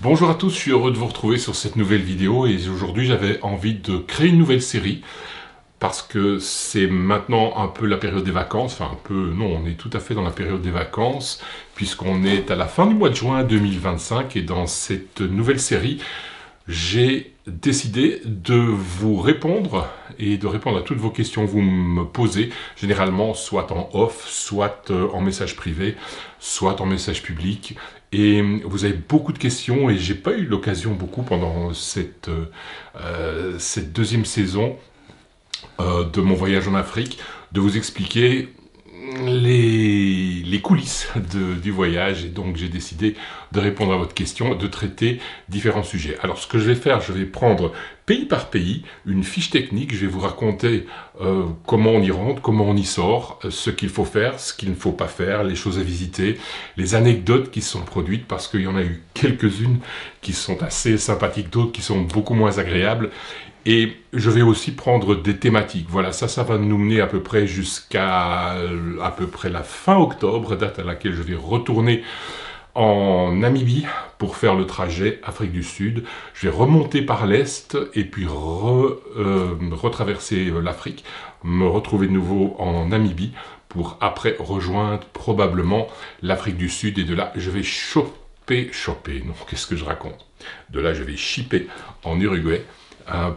Bonjour à tous, je suis heureux de vous retrouver sur cette nouvelle vidéo et aujourd'hui j'avais envie de créer une nouvelle série parce que c'est maintenant un peu la période des vacances, enfin un peu, non, on est tout à fait dans la période des vacances puisqu'on est à la fin du mois de juin 2025 et dans cette nouvelle série, j'ai décidé de vous répondre et de répondre à toutes vos questions que vous me posez, généralement soit en off, soit en message privé, soit en message public. Et vous avez beaucoup de questions et j'ai pas eu l'occasion beaucoup pendant cette deuxième saison de mon voyage en Afrique de vous expliquer les coulisses du voyage et donc j'ai décidé de répondre à votre question, de traiter différents sujets. Alors ce que je vais faire, je vais prendre pays par pays une fiche technique, je vais vous raconter comment on y rentre, comment on y sort, ce qu'il faut faire, ce qu'il ne faut pas faire, les choses à visiter, les anecdotes qui se sont produites parce qu'il y en a eu quelques-unes qui sont assez sympathiques, d'autres qui sont beaucoup moins agréables. Et je vais aussi prendre des thématiques. Voilà, ça va nous mener à peu près jusqu'à à peu près la fin octobre, date à laquelle je vais retourner en Namibie pour faire le trajet Afrique du Sud. Je vais remonter par l'Est et puis retraverser l'Afrique, me retrouver de nouveau en Namibie pour après rejoindre probablement l'Afrique du Sud. Et de là, je vais choper, non, qu'est-ce que je raconte? De là, je vais shipper en Uruguay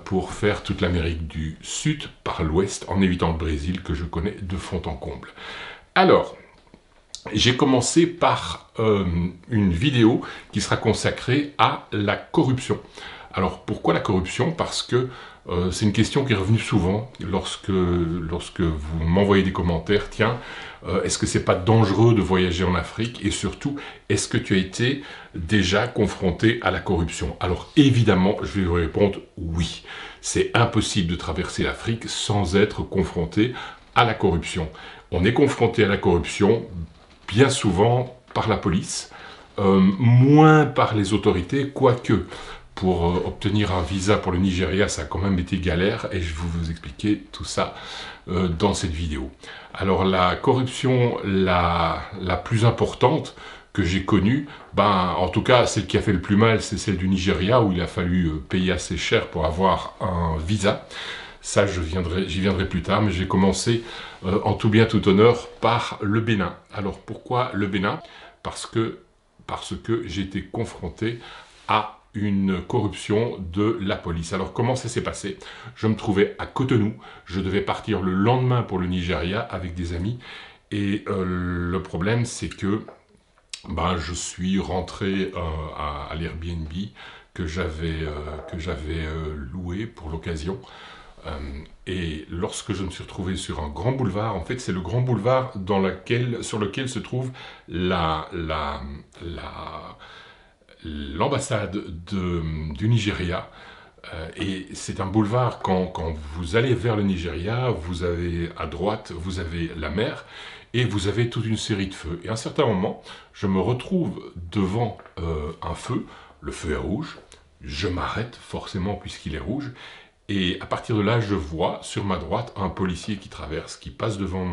pour faire toute l'Amérique du Sud par l'Ouest, en évitant le Brésil que je connais de fond en comble. Alors, j'ai commencé par une vidéo qui sera consacrée à la corruption. Alors, pourquoi la corruption? Parce que c'est une question qui est revenue souvent lorsque vous m'envoyez des commentaires. Tiens, est-ce que c'est pas dangereux de voyager en Afrique? Et surtout, est-ce que tu as été déjà confronté à la corruption? Alors évidemment, je vais vous répondre oui. C'est impossible de traverser l'Afrique sans être confronté à la corruption. On est confronté à la corruption bien souvent par la police, moins par les autorités, quoique pour obtenir un visa pour le Nigeria, ça a quand même été galère, et je vais vous expliquer tout ça dans cette vidéo. Alors la corruption la plus importante que j'ai connue, en tout cas celle qui a fait le plus mal, c'est celle du Nigeria, où il a fallu payer assez cher pour avoir un visa. Ça, j'y viendrai plus tard, mais j'ai commencé en tout bien tout honneur par le Bénin. Alors pourquoi le Bénin? Parce que j'ai été confronté à une corruption de la police. Alors comment ça s'est passé? Je me trouvais à Cotonou, je devais partir le lendemain pour le Nigeria avec des amis, et le problème c'est que je suis rentré à l'Airbnb que j'avais loué pour l'occasion. Et lorsque je me suis retrouvé sur un grand boulevard, en fait c'est le grand boulevard sur lequel se trouve l'ambassade du Nigeria. Et c'est un boulevard, quand vous allez vers le Nigeria, vous avez à droite, vous avez la mer, et vous avez toute une série de feux. Et à un certain moment, je me retrouve devant un feu, le feu est rouge, je m'arrête forcément puisqu'il est rouge, et à partir de là, je vois sur ma droite un policier qui traverse, qui passe devant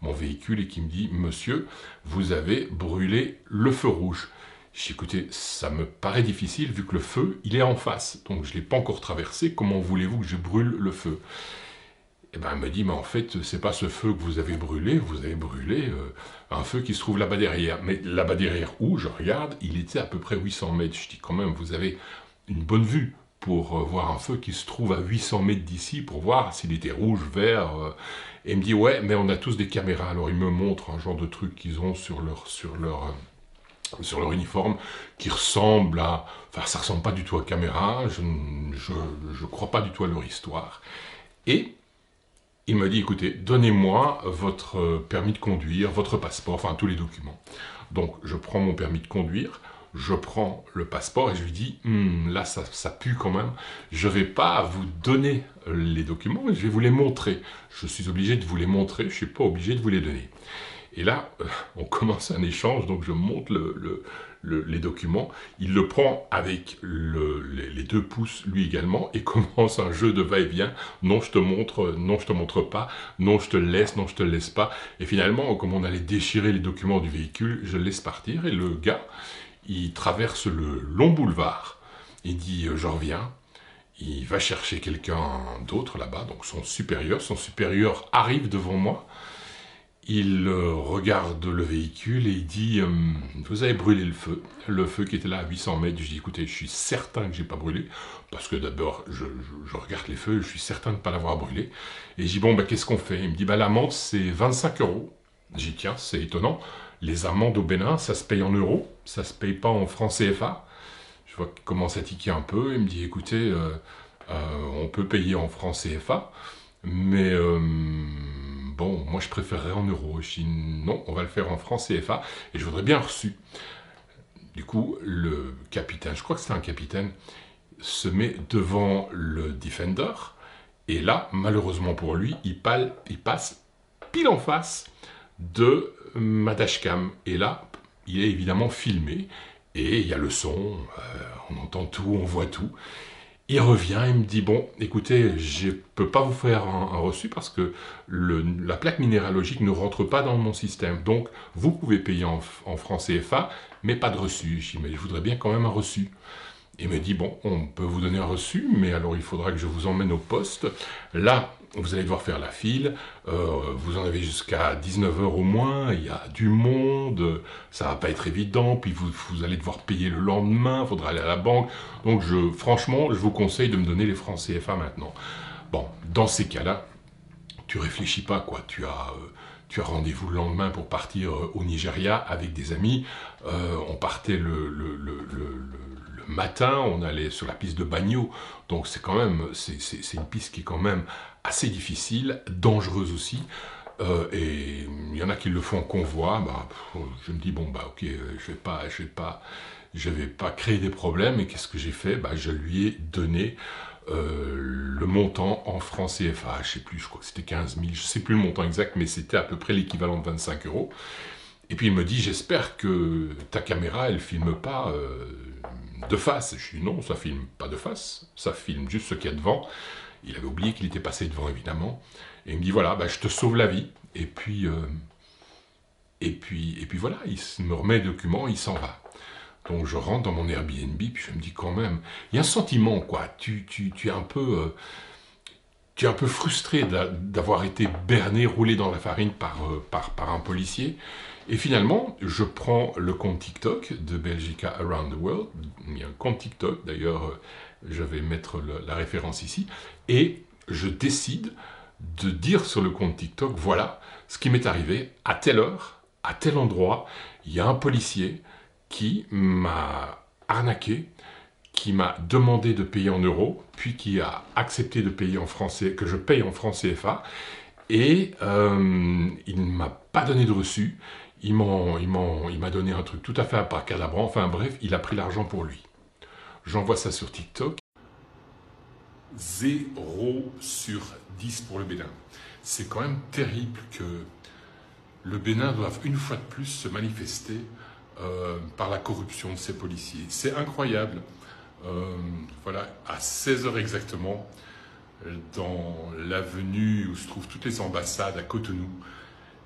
mon véhicule et qui me dit « Monsieur, vous avez brûlé le feu rouge ». J'ai dit, écoutez, ça me paraît difficile vu que le feu, il est en face. Donc je ne l'ai pas encore traversé, comment voulez-vous que je brûle le feu? Et elle me dit, mais en fait, c'est pas ce feu que vous avez brûlé un feu qui se trouve là-bas derrière. Mais là-bas derrière où, je regarde, il était à peu près 800 mètres. Je dis, quand même, vous avez une bonne vue pour voir un feu qui se trouve à 800 mètres d'ici, pour voir s'il était rouge, vert. Et il me dit, ouais, mais on a tous des caméras. Alors il me montre un genre de truc qu'ils ont sur leur uniforme, qui ressemble à... Enfin, ça ressemble pas du tout à caméra, je crois pas du tout à leur histoire. Et il m'a dit, écoutez, donnez-moi votre permis de conduire, votre passeport, enfin tous les documents. Donc, je prends mon permis de conduire, je prends le passeport et je lui dis, là, ça pue quand même, je vais pas vous donner les documents, mais je vais vous les montrer. Je suis obligé de vous les montrer, je suis pas obligé de vous les donner. Et là, on commence un échange, donc je montre les documents. Il le prend avec les 2 pouces, lui également, et commence un jeu de va-et-vient. Non, je te montre, non, je te montre pas, non, je te le laisse, non, je te le laisse pas. Et finalement, comme on allait déchirer les documents du véhicule, je le laisse partir, et le gars, il traverse le long boulevard, il dit « je reviens ». Il va chercher quelqu'un d'autre là-bas, donc son supérieur arrive devant moi, il regarde le véhicule et il dit « vous avez brûlé le feu qui était là à 800 mètres ». Je dis « écoutez, je suis certain que j'ai pas brûlé, parce que d'abord, je regarde les feux, je suis certain de ne pas l'avoir brûlé. » Et je dis « bon, bah, qu'est-ce qu'on fait ?» Il me dit bah, « l'amende, c'est 25 €. » J'ai dit « tiens, c'est étonnant, les amendes au Bénin, ça se paye en euros, ça se paye pas en francs CFA. » Je vois qu'il commence à tiquer un peu, il me dit « écoutez, on peut payer en francs CFA, mais bon, moi je préférerais en euros. » Je dis « non, on va le faire en francs CFA, et je voudrais bien un reçu. » Du coup, le capitaine, je crois que c'était un capitaine, se met devant le Defender, et là, malheureusement pour lui, il passe pile en face de ma dashcam. Et là, il est évidemment filmé, et il y a le son, on entend tout, on voit tout. Il revient, il me dit « bon, écoutez, je ne peux pas vous faire un reçu parce que la plaque minéralogique ne rentre pas dans mon système. Donc, vous pouvez payer en francs CFA, mais pas de reçu. » Je dis « mais je voudrais bien quand même un reçu. » Il me dit « bon, on peut vous donner un reçu, mais alors il faudra que je vous emmène au poste. Là, vous allez devoir faire la file, vous en avez jusqu'à 19 h au moins, il y a du monde, ça va pas être évident, puis vous allez devoir payer le lendemain, il faudra aller à la banque. Donc franchement, je vous conseille de me donner les francs CFA maintenant. » Bon, dans ces cas-là, tu réfléchis pas, quoi. Tu as rendez-vous le lendemain pour partir au Nigeria avec des amis. On partait le matin, on allait sur la piste de Bagno. Donc c'est quand même, c'est une piste qui est quand même assez difficile, dangereuse aussi. Et il y en a qui le font en convoi. Bah, je me dis bon bah ok, je vais pas créer des problèmes. Et qu'est-ce que j'ai fait? Bah, je lui ai donné le montant en francs CFA, je sais plus, je crois que c'était 15 000, je sais plus le montant exact, mais c'était à peu près l'équivalent de 25 €. Et puis il me dit, j'espère que ta caméra, elle filme pas de face. Je dis non, ça filme pas de face, ça filme juste ce qu'il y a devant. Il avait oublié qu'il était passé devant, évidemment. Et il me dit, voilà, bah, je te sauve la vie. Et puis voilà, il me remet le document, il s'en va. Donc je rentre dans mon Airbnb, puis je me dis quand même, il y a un sentiment, quoi, tu es un peu frustré d'avoir été berné, roulé dans la farine par un policier. Et finalement, je prends le compte TikTok de Belgica Around the World, il y a un compte TikTok, d'ailleurs, je vais mettre la référence ici, et je décide de dire sur le compte TikTok, voilà, ce qui m'est arrivé, à telle heure, à tel endroit, il y a un policier qui m'a arnaqué, qui m'a demandé de payer en euros, puis qui a accepté de payer en français, que je paye en francs CFA, et il ne m'a pas donné de reçu, il m'a donné un truc tout à fait abracadabrant, enfin bref, il a pris l'argent pour lui. J'envoie ça sur TikTok. 0 sur 10 pour le Bénin. C'est quand même terrible que le Bénin doive une fois de plus se manifester par la corruption de ses policiers. C'est incroyable. Voilà, à 16 h exactement, dans l'avenue où se trouvent toutes les ambassades à Cotonou,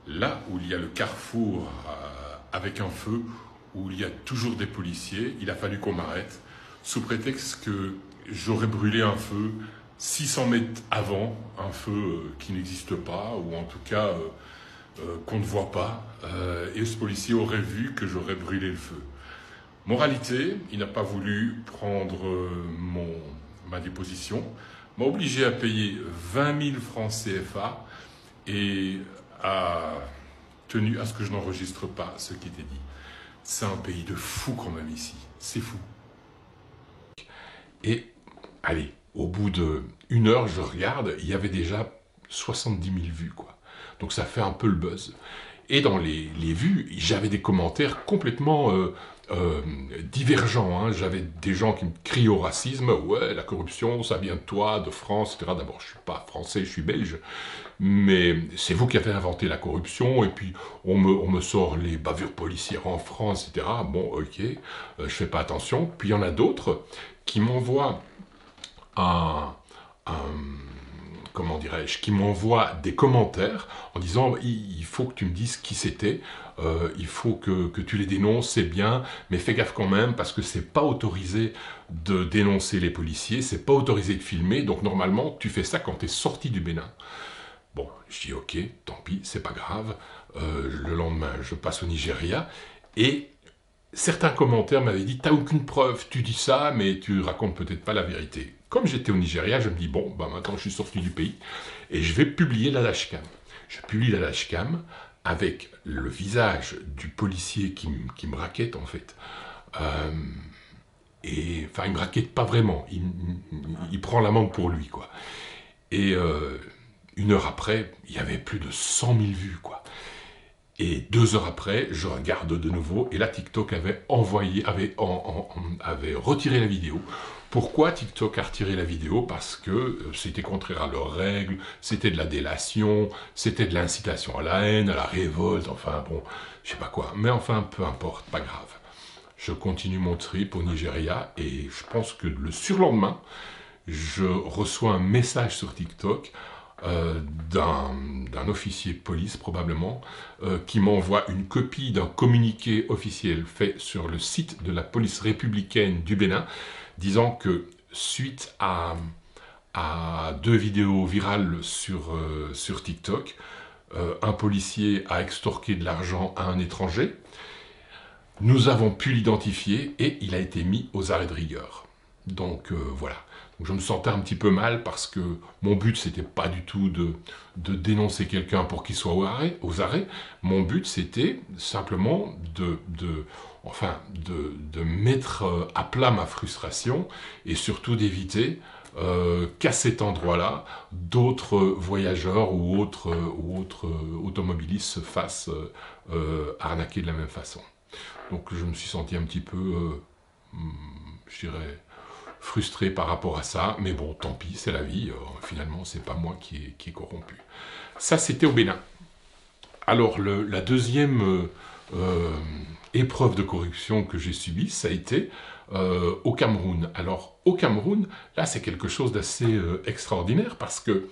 là où il y a le carrefour avec un feu, où il y a toujours des policiers, il a fallu qu'on m'arrête, sous prétexte que j'aurais brûlé un feu 600 mètres avant, un feu qui n'existe pas, ou en tout cas qu'on ne voit pas, et ce policier aurait vu que j'aurais brûlé le feu. Moralité, il n'a pas voulu prendre ma déposition, m'a obligé à payer 20 000 francs CFA et a tenu à ce que je n'enregistre pas ce qui était dit. C'est un pays de fous quand même ici, c'est fou. Et allez, au bout d'1 heure, je regarde, il y avait déjà 70 000 vues, quoi. Donc ça fait un peu le buzz. Et dans les vues, j'avais des commentaires complètement divergents. Hein. J'avais des gens qui me crient au racisme. Ouais, la corruption, ça vient de toi, de France, etc. D'abord, je ne suis pas français, je suis belge. Mais c'est vous qui avez inventé la corruption. Et puis, on me sort les bavures policières en France, etc. Bon, ok, je fais pas attention. Puis, il y en a d'autres qui m'envoient comment dirais-je, qui m'envoie des commentaires en disant il faut que tu me dises qui c'était, il faut que tu les dénonces, c'est bien, mais fais gaffe quand même parce que c'est pas autorisé de dénoncer les policiers, c'est pas autorisé de filmer, donc normalement tu fais ça quand tu es sorti du Bénin. Bon, je dis ok, tant pis, c'est pas grave. Le lendemain, je passe au Nigeria et certains commentaires m'avaient dit t'as aucune preuve, tu dis ça, mais tu racontes peut-être pas la vérité. Comme j'étais au Nigeria, je me dis bon, bah maintenant je suis sorti du pays et je vais publier la dashcam. Je publie la dashcam avec le visage du policier qui me raquette en fait. Et enfin, il me raquette pas vraiment. Il prend l'amende pour lui, quoi. Et une heure après, il y avait plus de 100 000 vues, quoi. Et 2 heures après, je regarde de nouveau, et là, TikTok avait retiré la vidéo. Pourquoi TikTok a retiré la vidéo? Parce que c'était contraire à leurs règles, c'était de la délation, c'était de l'incitation à la haine, à la révolte, enfin bon, je sais pas quoi. Mais enfin, peu importe, pas grave. Je continue mon trip au Nigeria, et je pense que le surlendemain, je reçois un message sur TikTok d'un officier de police probablement, qui m'envoie une copie d'un communiqué officiel fait sur le site de la police républicaine du Bénin, disant que suite à 2 vidéos virales sur TikTok, un policier a extorqué de l'argent à un étranger, nous avons pu l'identifier et il a été mis aux arrêts de rigueur. Donc voilà. Donc, je me sentais un petit peu mal parce que mon but c'était pas du tout de dénoncer quelqu'un pour qu'il soit aux arrêts. Mon but c'était simplement de mettre à plat ma frustration et surtout d'éviter qu'à cet endroit-là, d'autres voyageurs ou autres automobilistes se fassent arnaquer de la même façon. Donc je me suis senti un petit peu, je dirais, frustré par rapport à ça, mais bon, tant pis, c'est la vie, finalement, c'est pas moi qui est corrompu. Ça, c'était au Bénin. Alors, la deuxième épreuve de corruption que j'ai subie, ça a été au Cameroun. Alors, au Cameroun, là, c'est quelque chose d'assez extraordinaire, parce que,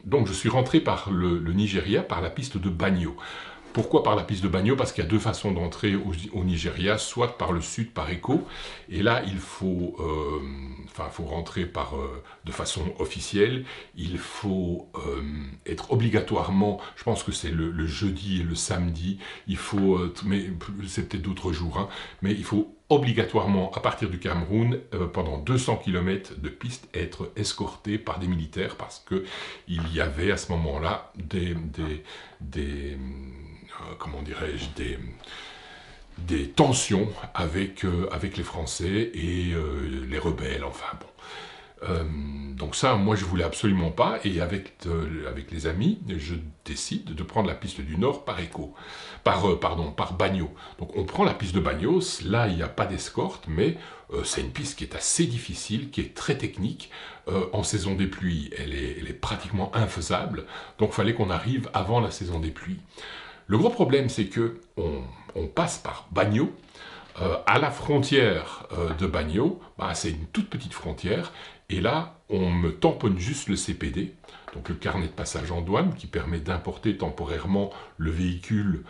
donc, je suis rentré par le Nigeria, par la piste de Bagno. Pourquoi par la piste de Bagno? Parce qu'il y a 2 façons d'entrer au Nigeria, soit par le sud, par Eko, et là il faut, faut rentrer de façon officielle, il faut être obligatoirement, je pense que c'est le jeudi et le samedi, il faut, mais c'est peut-être d'autres jours, hein, mais il faut obligatoirement, à partir du Cameroun, pendant 200 km de piste, être escorté par des militaires, parce que il y avait à ce moment-là comment dirais-je, des tensions avec les Français et les rebelles, enfin bon. Donc ça, moi je voulais absolument pas, et avec les amis, je décide de prendre la piste du Nord par Bagno. Donc on prend la piste de Bagno, là il n'y a pas d'escorte, mais c'est une piste qui est assez difficile, qui est très technique. En saison des pluies, elle est pratiquement infaisable, donc il fallait qu'on arrive avant la saison des pluies. Le gros problème, c'est que on passe par Bagno. À la frontière de Bagno, c'est une toute petite frontière, et là, on me tamponne juste le CPD, donc le carnet de passage en douane, qui permet d'importer temporairement le véhicule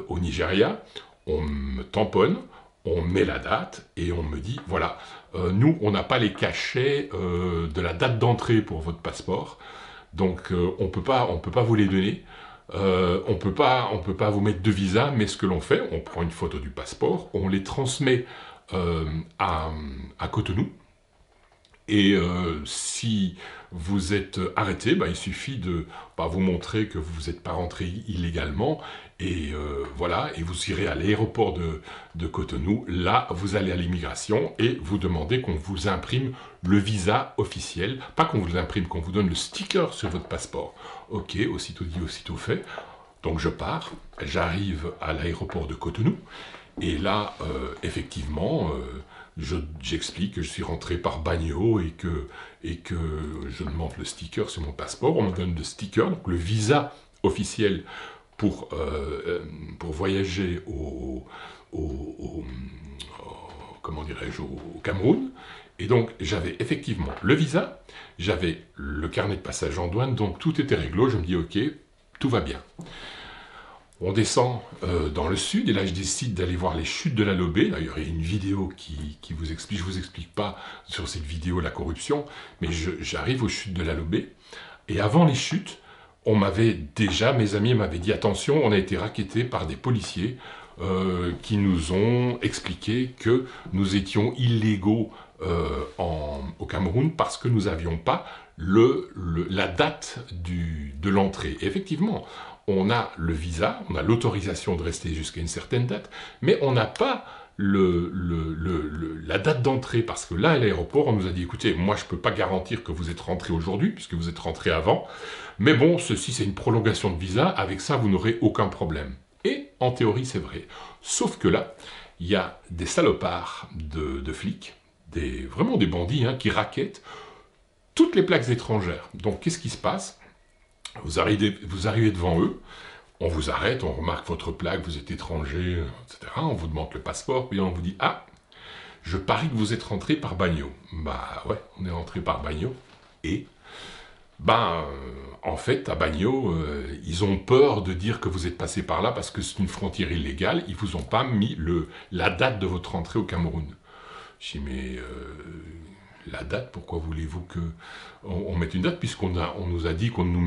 au Nigeria. On me tamponne, on met la date, et on me dit, voilà, nous, on n'a pas les cachets de la date d'entrée pour votre passeport, donc on peut pas vous les donner. On peut pas vous mettre de visa, mais ce que l'on fait, on prend une photo du passeport, on les transmet à Cotonou, et si vous êtes arrêté, il suffit de vous montrer que vous n'êtes pas rentré illégalement, et voilà, et vous irez à l'aéroport de Cotonou. Là, vous allez à l'immigration et vous demandez qu'on vous imprime le visa officiel, pas qu'on vous l'imprime, qu'on vous donne le sticker sur votre passeport. Ok, aussitôt dit, aussitôt fait. Donc je pars, j'arrive à l'aéroport de Cotonou, et là, effectivement, j'explique que je suis rentré par Bagno et que je demande le sticker sur mon passeport. On me donne le sticker, donc le visa officiel pour voyager comment dirais-je, au Cameroun. Et donc, j'avais effectivement le visa, j'avais le carnet de passage en douane, donc tout était réglo. Je me dis, ok, tout va bien. On descend dans le sud, et là je décide d'aller voir les chutes de la Lobé. D'ailleurs, il y a une vidéo qui vous explique, je ne vous explique pas sur cette vidéo la corruption, mais j'arrive aux chutes de la Lobé, et avant les chutes, on m'avait déjà, mes amis m'avaient dit, attention, on a été racketté par des policiers qui nous ont expliqué que nous étions illégaux au Cameroun parce que nous n'avions pas la date de l'entrée. Effectivement, on a le visa, on a l'autorisation de rester jusqu'à une certaine date, mais on n'a pas la date d'entrée, parce que là, à l'aéroport, on nous a dit, écoutez, moi, je ne peux pas garantir que vous êtes rentré aujourd'hui, puisque vous êtes rentré avant, mais bon, ceci, c'est une prolongation de visa, avec ça, vous n'aurez aucun problème. Et, en théorie, c'est vrai. Sauf que là, il y a des salopards de flics, vraiment des bandits, hein, qui rackettent toutes les plaques étrangères. Donc, qu'est-ce qui se passe ? Vous arrivez devant eux, on vous arrête, on remarque votre plaque, vous êtes étranger, etc. On vous demande le passeport, puis on vous dit « Ah, je parie que vous êtes rentré par Bagno. » Bah ouais, on est rentré par Bagno. Et, en fait, à Bagno, ils ont peur de dire que vous êtes passé par là parce que c'est une frontière illégale, ils vous ont pas mis la date de votre entrée au Cameroun. Je dis « Mais la date, pourquoi voulez-vous qu'on mette une date, puisqu'on nous a dit qu'on nous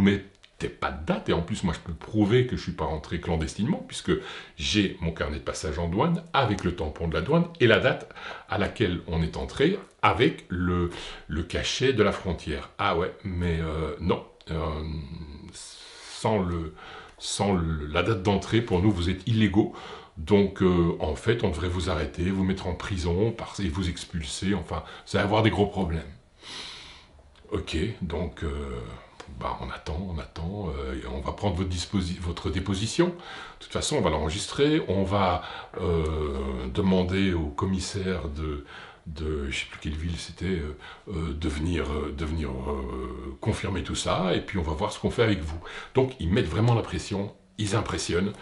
mettait pas de date, et en plus moi je peux prouver que je suis pas rentré clandestinement, puisque j'ai mon carnet de passage en douane, avec le tampon de la douane, et la date à laquelle on est entré, avec le cachet de la frontière. Ah ouais, mais non, sans la date d'entrée, pour nous, vous êtes illégaux. Donc, en fait, on devrait vous arrêter, vous mettre en prison, et vous expulser, enfin, ça va avoir des gros problèmes. Ok, donc, on attend, on va prendre votre déposition. De toute façon, on va l'enregistrer, on va demander au commissaire je ne sais plus quelle ville c'était, de venir confirmer tout ça, et puis on va voir ce qu'on fait avec vous. Donc, ils mettent vraiment la pression, ils impressionnent,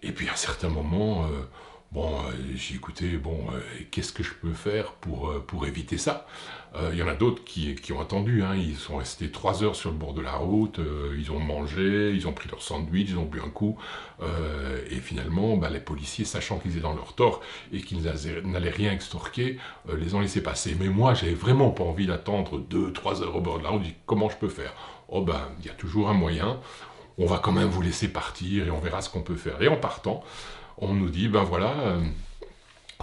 et puis à un certain moment, j'ai écouté, qu'est-ce que je peux faire pour éviter ça? Il y en a d'autres qui ont attendu, hein, ils sont restés 3 heures sur le bord de la route, ils ont mangé, ils ont pris leur sandwich, ils ont bu un coup, et finalement, les policiers, sachant qu'ils étaient dans leur tort et qu'ils n'allaient rien extorquer, les ont laissés passer. Mais moi, j'avais vraiment pas envie d'attendre 2-3 heures au bord de la route, je dis, comment je peux faire? Oh il y a toujours un moyen, on va quand même vous laisser partir et on verra ce qu'on peut faire. Et en partant, on nous dit,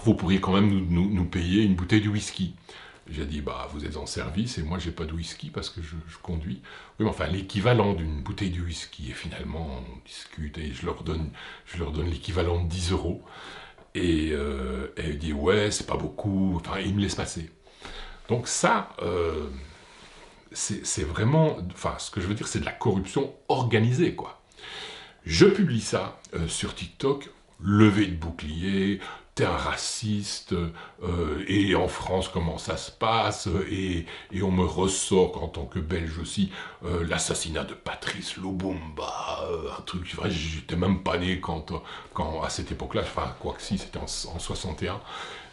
vous pourriez quand même nous payer une bouteille de whisky. J'ai dit, vous êtes en service et moi j'ai pas de whisky parce que je conduis. Oui, mais enfin, l'équivalent d'une bouteille de whisky. Et finalement, on discute et je leur donne l'équivalent de 10 €. Et elle dit, ouais, c'est pas beaucoup. Enfin, il me laisse passer. Donc ça, c'est vraiment, ce que je veux dire, c'est de la corruption organisée, quoi. Je publie ça sur TikTok, levée de bouclier, t'es un raciste, et en France, comment ça se passe, et on me ressort en tant que Belge aussi, l'assassinat de Patrice Lumumba, un truc, j'étais même pas né quand à cette époque-là, enfin, quoi que si, c'était en 61,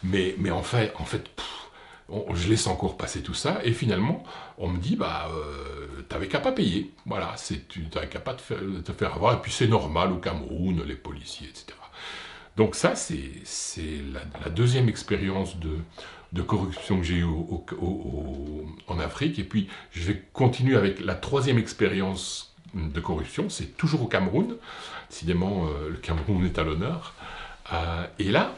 mais en fait, je laisse encore passer tout ça, et finalement, on me dit, t'avais qu'à pas payer, voilà, t'avais qu'à pas te faire avoir, et puis c'est normal au Cameroun, les policiers, etc. Donc ça, c'est la deuxième expérience de corruption que j'ai eue en Afrique, et puis je vais continuer avec la troisième expérience de corruption, c'est toujours au Cameroun, décidément le Cameroun est à l'honneur, et là,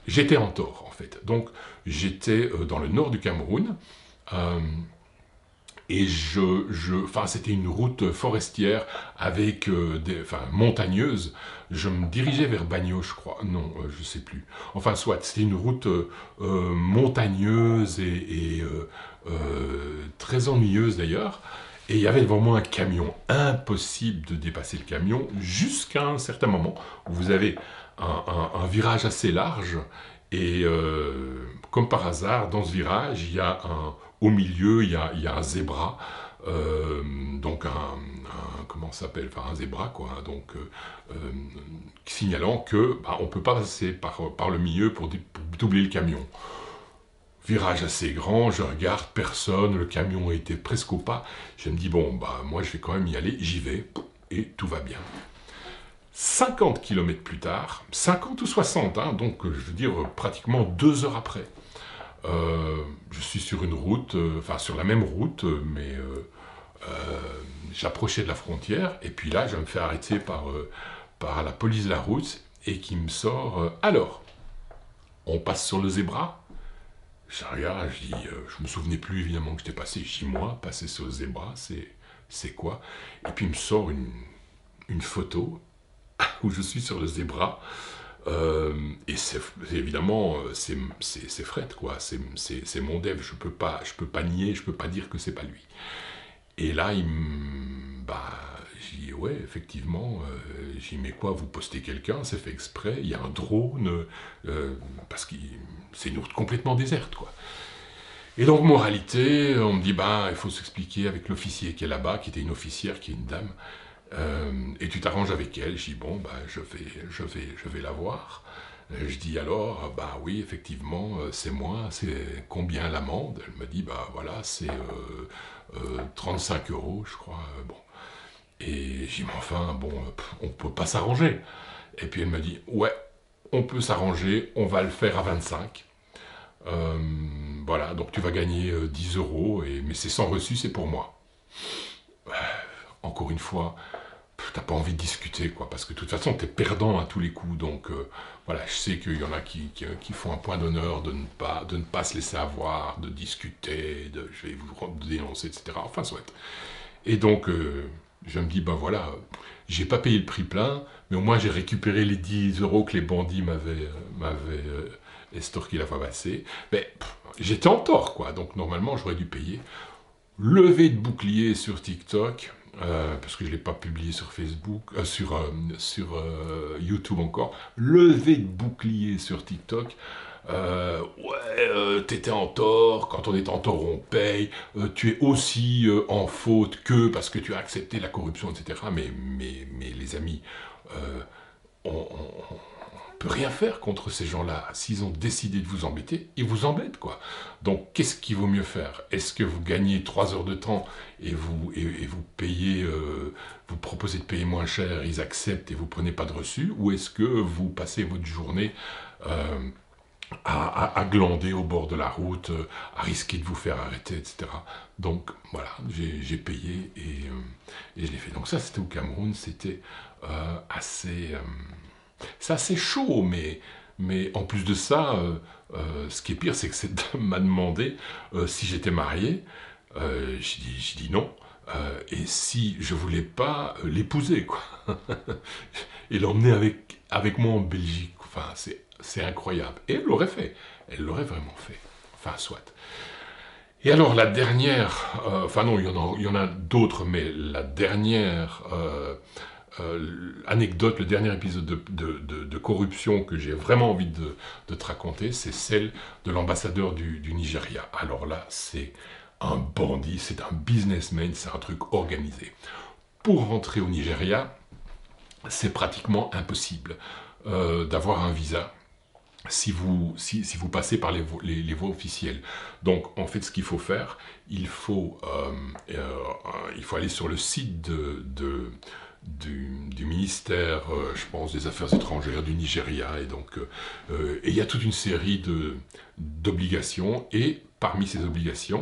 j'étais en tort, en fait. Donc, j'étais dans le nord du Cameroun, et c'était une route forestière avec montagneuse. Je me dirigeais vers Bagno, je crois. Non, je sais plus. Enfin, soit, c'était une route montagneuse et très ennuyeuse d'ailleurs. Et il y avait devant moi un camion. Impossible de dépasser le camion jusqu'à un certain moment où vous avez un virage assez large, et comme par hasard, dans ce virage, au milieu, il y a un zébra donc comment ça s'appelle, enfin un zébra quoi, hein, donc signalant que on peut pas passer par le milieu pour doubler le camion. Virage assez grand, je regarde, personne, le camion était presque au pas. Je me dis, bon, moi je vais quand même y aller, j'y vais, et tout va bien. 50 km plus tard, 50 ou 60, hein, donc je veux dire pratiquement 2 heures après, je suis sur une route, enfin sur la même route, mais j'approchais de la frontière, et puis là je me fais arrêter par la police de la route, et qui me sort, alors, on passe sur le zébra? Je regarde, je dis, je me souvenais plus évidemment que j'étais passé, je dis, moi, passer sur le zébra, c'est quoi? Et puis il me sort une photo où je suis sur le zébra, et c'est évidemment, c'est Fred, quoi, c'est mon dev, je peux pas nier, je peux pas dire que c'est pas lui. Et là, j'ai dit, ouais, effectivement, j'ai dit, mais quoi, vous postez quelqu'un, c'est fait exprès, il y a un drone, parce que c'est une route complètement déserte, quoi. Et donc, moralité, on me dit, il faut s'expliquer avec l'officier qui est là-bas, qui était une officière, qui est une dame, et tu t'arranges avec elle. Je dis, bon, je vais la voir. Je dis alors, oui, effectivement, c'est moi, c'est combien l'amende? Elle me dit, voilà, c'est 35 €, je crois, bon. Et je dis, mais enfin, bon, on peut pas s'arranger. Et puis elle me dit, ouais, on peut s'arranger, on va le faire à 25. Voilà, donc tu vas gagner 10 €, mais c'est sans reçu, c'est pour moi. Encore une fois, t'as pas envie de discuter, quoi, parce que de toute façon, t'es perdant à tous les coups, donc voilà, je sais qu'il y en a qui font un point d'honneur de ne pas se laisser avoir, de discuter, je vais vous dénoncer, etc. Enfin, soit. Et donc, je me dis, voilà, j'ai pas payé le prix plein, mais au moins j'ai récupéré les 10 € que les bandits m'avaient estorqué la fois passée. Mais j'étais en tort, quoi, donc normalement j'aurais dû payer. Levée de bouclier sur TikTok, parce que je ne l'ai pas publié sur Facebook, sur YouTube encore. Levée de bouclier sur TikTok. T'étais en tort, quand on est en tort on paye, tu es aussi en faute que parce que tu as accepté la corruption, etc. Mais les amis, on peut rien faire contre ces gens-là. S'ils ont décidé de vous embêter, ils vous embêtent, quoi. Donc, qu'est-ce qu'il vaut mieux faire? Est-ce que vous gagnez 3 heures de temps et vous payez, vous proposez de payer moins cher, ils acceptent et vous prenez pas de reçu? Ou est-ce que vous passez votre journée à glander au bord de la route, à risquer de vous faire arrêter, etc. Donc, voilà, j'ai payé et je l'ai fait. Donc ça, c'était au Cameroun, c'était c'est assez chaud, mais en plus de ça, ce qui est pire, c'est que cette dame m'a demandé si j'étais marié. J'ai dit non. Et si je voulais pas l'épouser, quoi. Et l'emmener avec moi en Belgique. Enfin, c'est incroyable. Et elle l'aurait fait. Elle l'aurait vraiment fait. Enfin, soit. Et alors, la dernière... enfin non, il y en a d'autres, mais la dernière... anecdote, le dernier épisode de corruption que j'ai vraiment envie de te raconter, c'est celle de l'ambassadeur du Nigeria. Alors là, c'est un bandit, c'est un businessman, c'est un truc organisé. Pour rentrer au Nigeria, c'est pratiquement impossible d'avoir un visa si vous passez par les voies officielles. Donc, en fait, ce qu'il faut faire, il faut aller sur le site du ministère, je pense, des Affaires étrangères du Nigeria, et donc il y a toute une série d'obligations, et parmi ces obligations,